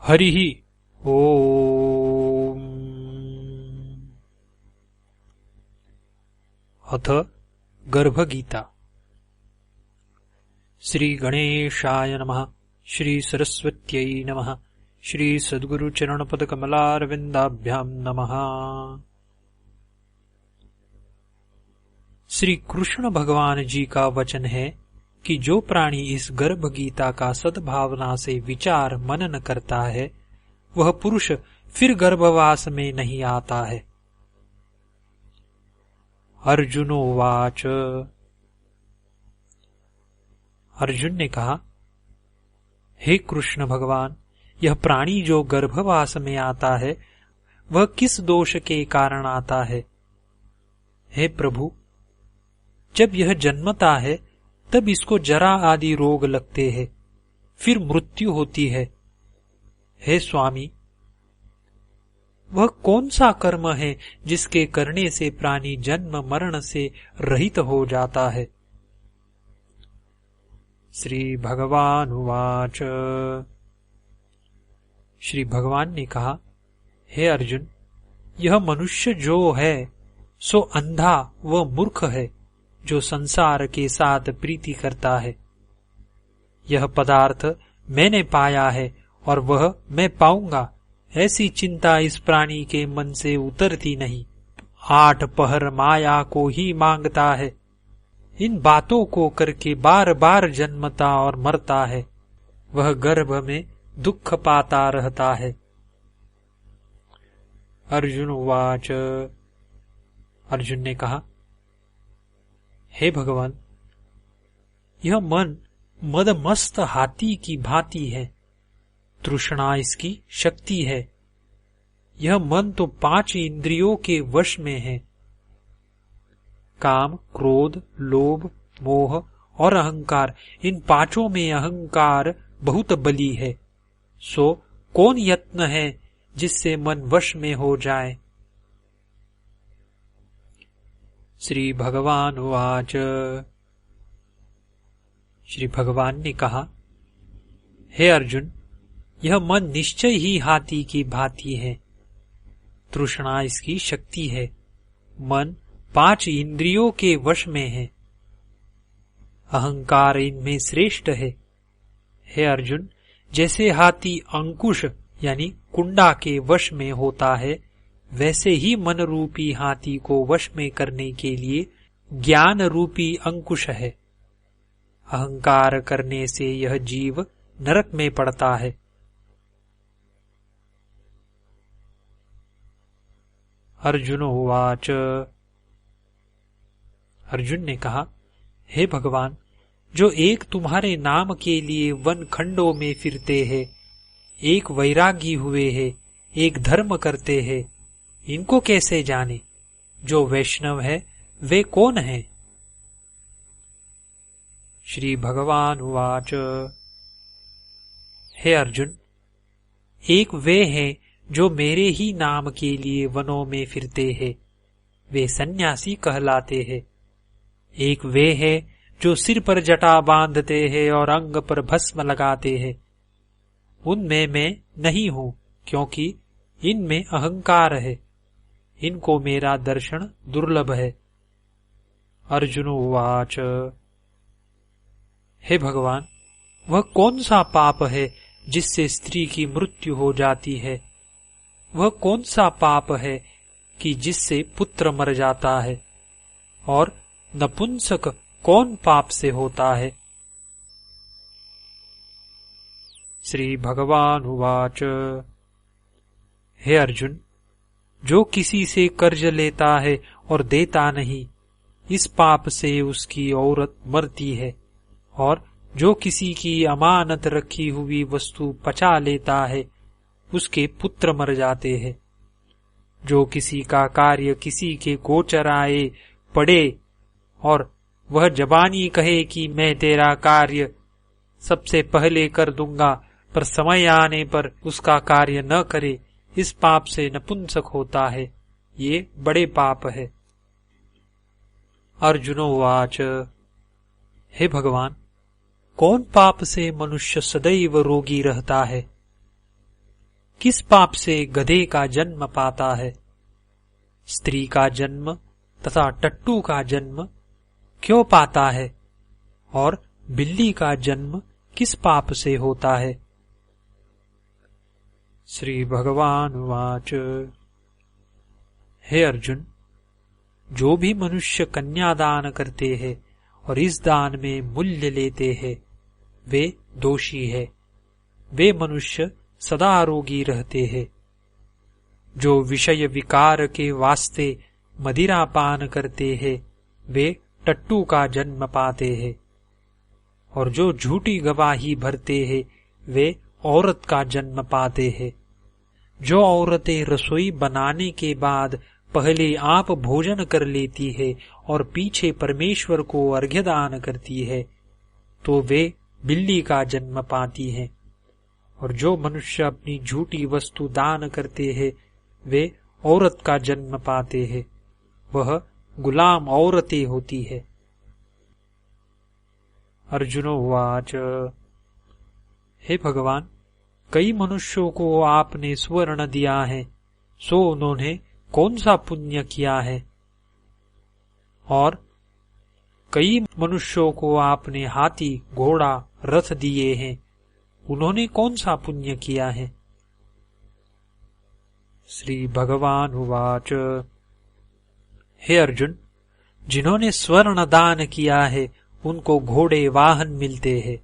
हरिः ओम्। अथ गर्भगीता। श्री गणेशाय नमः। श्री सरस्वत्यै नमः। श्री सद्गुरुचरणपदकमलारविन्दाभ्यां नमः। श्री कृष्ण भगवान जी का वचन है कि जो प्राणी इस गर्भ गीता का सद्भावना से विचार मनन करता है वह पुरुष फिर गर्भवास में नहीं आता है। अर्जुनोवाच। अर्जुन ने कहा, हे कृष्ण भगवान, यह प्राणी जो गर्भवास में आता है वह किस दोष के कारण आता है? हे प्रभु, जब यह जन्मता है तब इसको जरा आदि रोग लगते हैं, फिर मृत्यु होती है। हे स्वामी, वह कौन सा कर्म है जिसके करने से प्राणी जन्म मरण से रहित हो जाता है? श्री भगवान उवाच। श्री भगवान ने कहा, हे अर्जुन, यह मनुष्य जो है सो अंधा व मूर्ख है, जो संसार के साथ प्रीति करता है। यह पदार्थ मैंने पाया है और वह मैं पाऊंगा, ऐसी चिंता इस प्राणी के मन से उतरती नहीं। 8 पहर माया को ही मांगता है। इन बातों को करके बार बार जन्मता और मरता है। वह गर्भ में दुख पाता रहता है। अर्जुन उवाच। अर्जुन ने कहा, हे भगवान, यह मन मदमस्त हाथी की भांति है। तृष्णा इसकी शक्ति है। यह मन तो 5 इंद्रियों के वश में है। काम, क्रोध, लोभ, मोह और अहंकार, इन 5 में अहंकार बहुत बली है। सो कौन यत्न है जिससे मन वश में हो जाए? श्री भगवान उवाच। श्री भगवान ने कहा, हे अर्जुन, यह मन निश्चय ही हाथी की भांति है। तृष्णा इसकी शक्ति है। मन 5 इंद्रियों के वश में है। अहंकार इनमें श्रेष्ठ है। हे अर्जुन, जैसे हाथी अंकुश यानी कुंडा के वश में होता है, वैसे ही मन रूपी हाथी को वश में करने के लिए ज्ञान रूपी अंकुश है। अहंकार करने से यह जीव नरक में पड़ता है। अर्जुन उवाच। अर्जुन ने कहा, हे भगवान, जो एक तुम्हारे नाम के लिए वन खंडों में फिरते हैं, एक वैरागी हुए हैं, एक धर्म करते हैं, इनको कैसे जाने? जो वैष्णव है वे कौन है? श्री भगवान उवाच। हे अर्जुन, एक वे हैं जो मेरे ही नाम के लिए वनों में फिरते हैं, वे सन्यासी कहलाते हैं। एक वे हैं जो सिर पर जटा बांधते हैं और अंग पर भस्म लगाते हैं। उनमें मैं नहीं हूं, क्योंकि इनमें अहंकार है। इनको मेरा दर्शन दुर्लभ है। अर्जुन उवाच। हे भगवान, वह कौन सा पाप है जिससे स्त्री की मृत्यु हो जाती है? वह कौन सा पाप है कि जिससे पुत्र मर जाता है? और नपुंसक कौन पाप से होता है? श्री भगवान उवाच। हे अर्जुन, जो किसी से कर्ज लेता है और देता नहीं, इस पाप से उसकी औरत मरती है। और जो किसी की अमानत रखी हुई वस्तु पचा लेता है, उसके पुत्र मर जाते हैं। जो किसी का कार्य किसी के गोचर आए पड़े और वह जबानी कहे कि मैं तेरा कार्य सबसे पहले कर दूंगा, पर समय आने पर उसका कार्य न करे, इस पाप से नपुंसक होता है। ये बड़े पाप है। अर्जुन उवाच। हे भगवान, कौन पाप से मनुष्य सदैव रोगी रहता है? किस पाप से गधे का जन्म पाता है? स्त्री का जन्म तथा टट्टू का जन्म क्यों पाता है? और बिल्ली का जन्म किस पाप से होता है? श्री भगवान उवाच। हे अर्जुन, जो भी मनुष्य कन्यादान करते हैं और इस दान में मूल्य लेते हैं, वे दोषी है। वे मनुष्य सदा रोगी रहते हैं। जो विषय विकार के वास्ते मदिरा पान करते हैं, वे टट्टू का जन्म पाते हैं। और जो झूठी गवाही भरते हैं, वे औरत का जन्म पाते हैं। जो औरतें रसोई बनाने के बाद पहले आप भोजन कर लेती है और पीछे परमेश्वर को अर्घ्य दान करती है, तो वे बिल्ली का जन्म पाती हैं। और जो मनुष्य अपनी झूठी वस्तु दान करते हैं, वे औरत का जन्म पाते हैं। वह गुलाम औरतें होती है। अर्जुन उवाच। हे भगवान, कई मनुष्यों को आपने स्वर्ण दिया है, सो उन्होंने कौन सा पुण्य किया है? और कई मनुष्यों को आपने हाथी, घोड़ा, रथ दिए हैं, उन्होंने कौन सा पुण्य किया है? श्री भगवान उवाच। हे अर्जुन, जिन्होंने स्वर्ण दान किया है, उनको घोड़े वाहन मिलते हैं।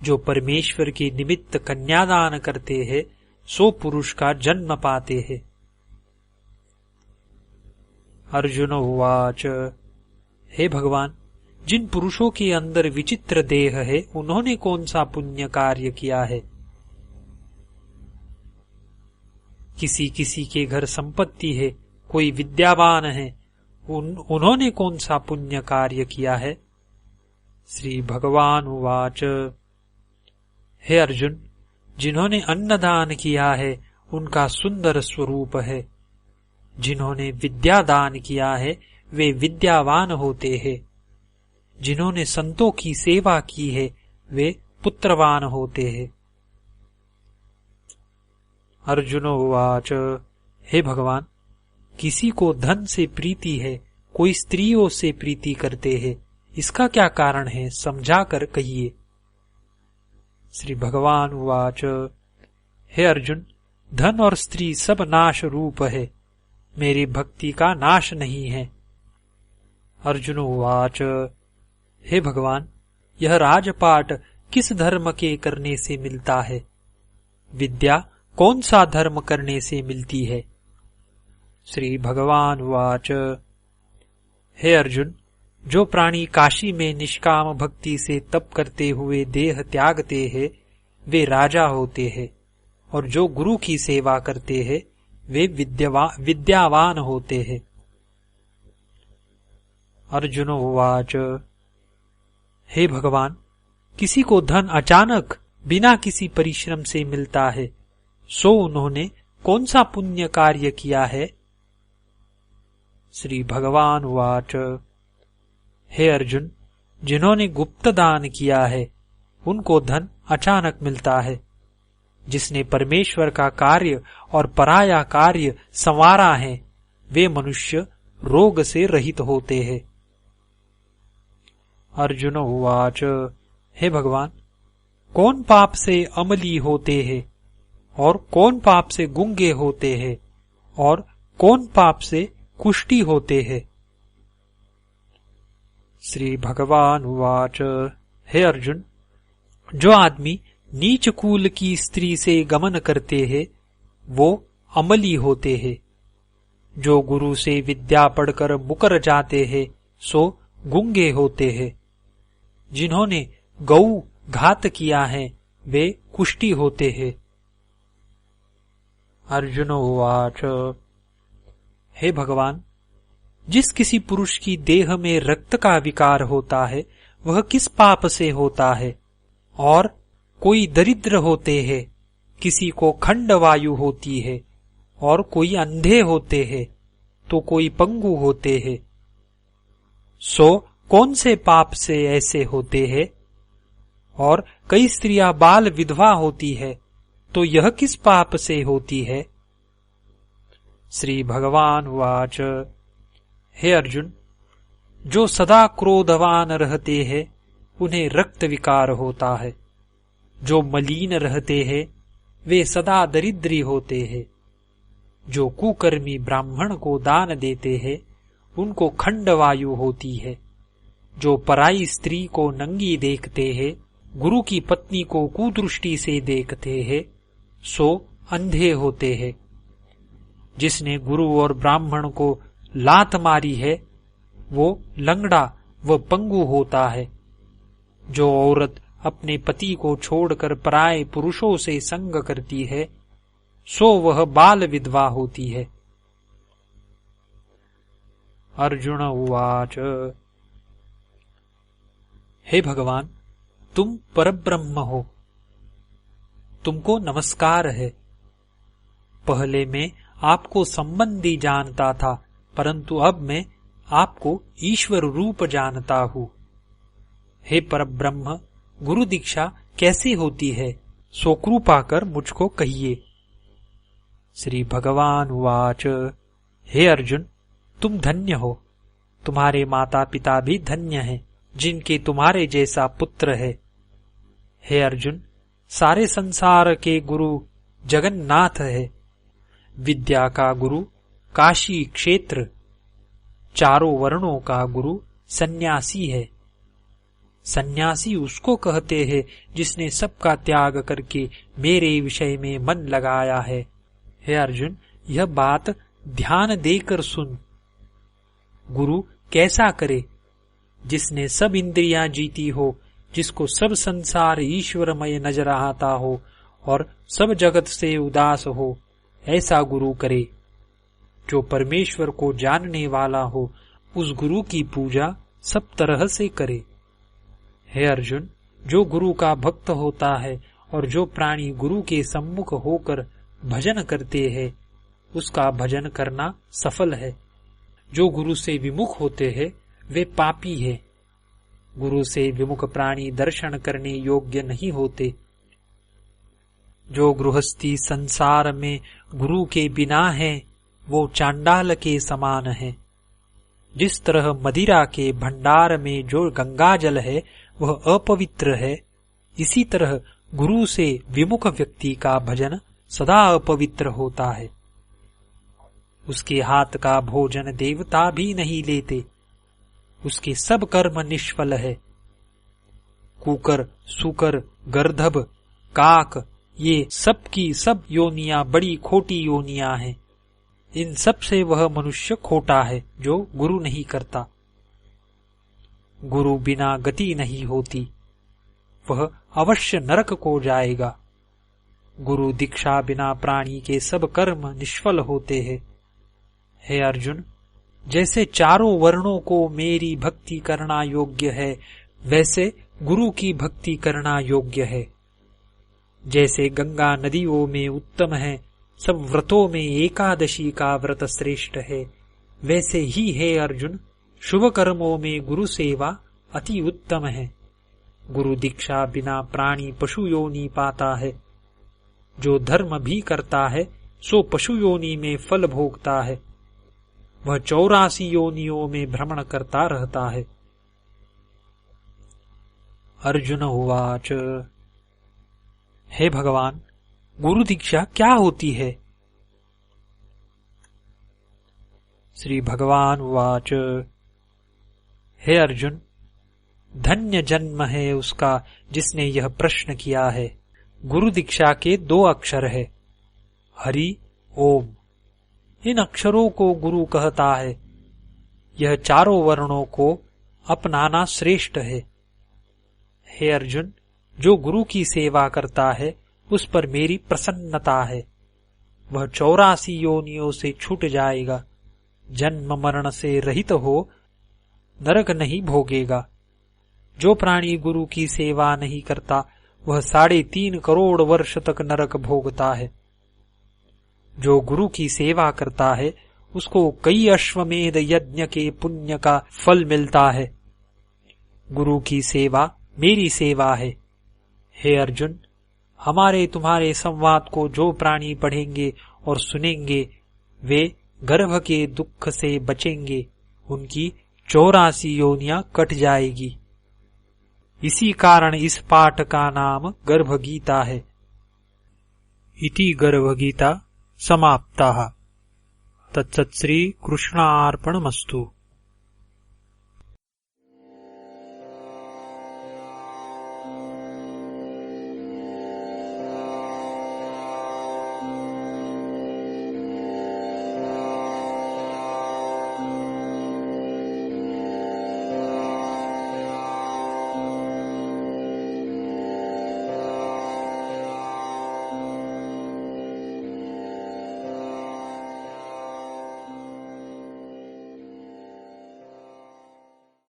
जो परमेश्वर के निमित्त कन्यादान करते हैं, सो पुरुष का जन्म पाते हैं। अर्जुन उवाच। हे भगवान, जिन पुरुषों के अंदर विचित्र देह है, उन्होंने कौन सा पुण्य कार्य किया है? किसी किसी के घर संपत्ति है, कोई विद्यावान है, उन्होंने कौन सा पुण्य कार्य किया है? श्री भगवान उवाच। हे अर्जुन, जिन्होंने अन्नदान किया है, उनका सुंदर स्वरूप है। जिन्होंने विद्या दान किया है, वे विद्यावान होते हैं। जिन्होंने संतों की सेवा की है, वे पुत्रवान होते हैं। अर्जुन उवाच। हे भगवान, किसी को धन से प्रीति है, कोई स्त्रियों से प्रीति करते हैं, इसका क्या कारण है? समझा कर कहिए। श्री भगवान उवाच। हे अर्जुन, धन और स्त्री सब नाश रूप है, मेरी भक्ति का नाश नहीं है। अर्जुन उवाच। हे भगवान, यह राजपाट किस धर्म के करने से मिलता है? विद्या कौन सा धर्म करने से मिलती है? श्री भगवान उवाच। हे अर्जुन, जो प्राणी काशी में निष्काम भक्ति से तप करते हुए देह त्यागते हैं, वे राजा होते हैं। और जो गुरु की सेवा करते हैं, वे विद्यावान होते हैं। अर्जुन उवाच। हे भगवान, किसी को धन अचानक बिना किसी परिश्रम से मिलता है, सो उन्होंने कौन सा पुण्य कार्य किया है? श्री भगवान उवाच। हे अर्जुन, जिन्होंने गुप्त दान किया है, उनको धन अचानक मिलता है। जिसने परमेश्वर का कार्य और पराया कार्य संवारा है, वे मनुष्य रोग से रहित होते हैं। अर्जुन उवाच। हे भगवान, कौन पाप से अमली होते हैं, और कौन पाप से गूंगे होते हैं, और कौन पाप से कुष्ठी होते हैं? श्री भगवान उवाच। हे अर्जुन, जो आदमी नीच कुल की स्त्री से गमन करते हैं, वो अमली होते हैं। जो गुरु से विद्या पढ़कर मुकर जाते हैं, सो गूंगे होते हैं। जिन्होंने गौ घात किया है, वे कुष्ठी होते हैं। अर्जुन उवाच। हे भगवान, जिस किसी पुरुष की देह में रक्त का विकार होता है, वह किस पाप से होता है? और कोई दरिद्र होते हैं, किसी को खंड वायु होती है, और कोई अंधे होते हैं, तो कोई पंगु होते हैं। सो कौन से पाप से ऐसे होते हैं? और कई स्त्रियां बाल विधवा होती है, तो यह किस पाप से होती है? श्री भगवान उवाच। हे अर्जुन, जो सदा क्रोधवान रहते हैं उन्हें रक्त विकार होता है। जो मलिन रहते हैं वे सदा दरिद्री होते हैं। जो कुकर्मी ब्राह्मण को दान देते हैं उनको खंडवायु होती है। जो पराई स्त्री को नंगी देखते हैं, गुरु की पत्नी को कुदृष्टि से देखते हैं, सो अंधे होते हैं। जिसने गुरु और ब्राह्मण को लात मारी है वो लंगड़ा व पंगु होता है। जो औरत अपने पति को छोड़कर पराये पुरुषों से संग करती है सो वह बाल विधवा होती है। अर्जुन उवाच। हे भगवान, तुम परब्रह्म हो, तुमको नमस्कार है। पहले मैं आपको संबंधी जानता था, परंतु अब मैं आपको ईश्वर रूप जानता हूँ। हे परब्रह्म, गुरु दीक्षा कैसे होती है, सो कृपा कर मुझको कहिए। श्री भगवान उवाच। हे अर्जुन, तुम धन्य हो, तुम्हारे माता पिता भी धन्य हैं, जिनके तुम्हारे जैसा पुत्र है। हे अर्जुन, सारे संसार के गुरु जगन्नाथ है। विद्या का गुरु काशी क्षेत्र, चारों वर्णों का गुरु सन्यासी है। सन्यासी उसको कहते हैं जिसने सबका त्याग करके मेरे विषय में मन लगाया है। हे अर्जुन, यह बात ध्यान देकर सुन। गुरु कैसा करे? जिसने सब इंद्रियां जीती हो, जिसको सब संसार ईश्वरमय नजर आता हो और सब जगत से उदास हो, ऐसा गुरु करे। जो परमेश्वर को जानने वाला हो, उस गुरु की पूजा सब तरह से करे। हे अर्जुन, जो गुरु का भक्त होता है और जो प्राणी गुरु के सम्मुख होकर भजन करते हैं, उसका भजन करना सफल है। जो गुरु से विमुख होते हैं वे पापी है। गुरु से विमुख प्राणी दर्शन करने योग्य नहीं होते। जो गृहस्थी संसार में गुरु के बिना है वो चांडाल के समान है। जिस तरह मदिरा के भंडार में जो गंगा जल है वह अपवित्र है, इसी तरह गुरु से विमुख व्यक्ति का भजन सदा अपवित्र होता है। उसके हाथ का भोजन देवता भी नहीं लेते, उसके सब कर्म निष्फल है। कुकर, सुकर, गर्दभ, काक, ये सब की सब योनियां बड़ी खोटी योनियां हैं। इन सब से वह मनुष्य खोटा है जो गुरु नहीं करता। गुरु बिना गति नहीं होती, वह अवश्य नरक को जाएगा। गुरु दीक्षा बिना प्राणी के सब कर्म निष्फल होते हैं। हे अर्जुन, जैसे चारों वर्णों को मेरी भक्ति करना योग्य है, वैसे गुरु की भक्ति करना योग्य है। जैसे गंगा नदियों में उत्तम है, सब व्रतों में एकादशी का व्रत श्रेष्ठ है, वैसे ही हे अर्जुन, शुभ कर्मों में गुरु सेवा अति उत्तम है। गुरु दीक्षा बिना प्राणी पशु योनि पाता है। जो धर्म भी करता है सो पशु योनि में फल भोगता है। वह 84 योनियों में भ्रमण करता रहता है। अर्जुन उवाच। हे भगवान, गुरु दीक्षा क्या होती है? श्री भगवान उवाच। हे अर्जुन, धन्य जन्म है उसका जिसने यह प्रश्न किया है। गुरु दीक्षा के 2 अक्षर है, हरि ओम। इन अक्षरों को गुरु कहता है। यह चारों वर्णों को अपनाना श्रेष्ठ है। हे अर्जुन, जो गुरु की सेवा करता है उस पर मेरी प्रसन्नता है। वह 84 योनियों से छूट जाएगा, जन्म मरण से रहित हो नरक नहीं भोगेगा। जो प्राणी गुरु की सेवा नहीं करता वह 3.5 करोड़ वर्ष तक नरक भोगता है। जो गुरु की सेवा करता है उसको कई अश्वमेध यज्ञ के पुण्य का फल मिलता है। गुरु की सेवा मेरी सेवा है। हे अर्जुन, हमारे तुम्हारे संवाद को जो प्राणी पढ़ेंगे और सुनेंगे वे गर्भ के दुख से बचेंगे, उनकी 84 योनियां कट जाएगी। इसी कारण इस पाठ का नाम गर्भगीता है। इति गर्भगीता समाप्ता। तत्सत् श्री कृष्णार्पणमस्तु।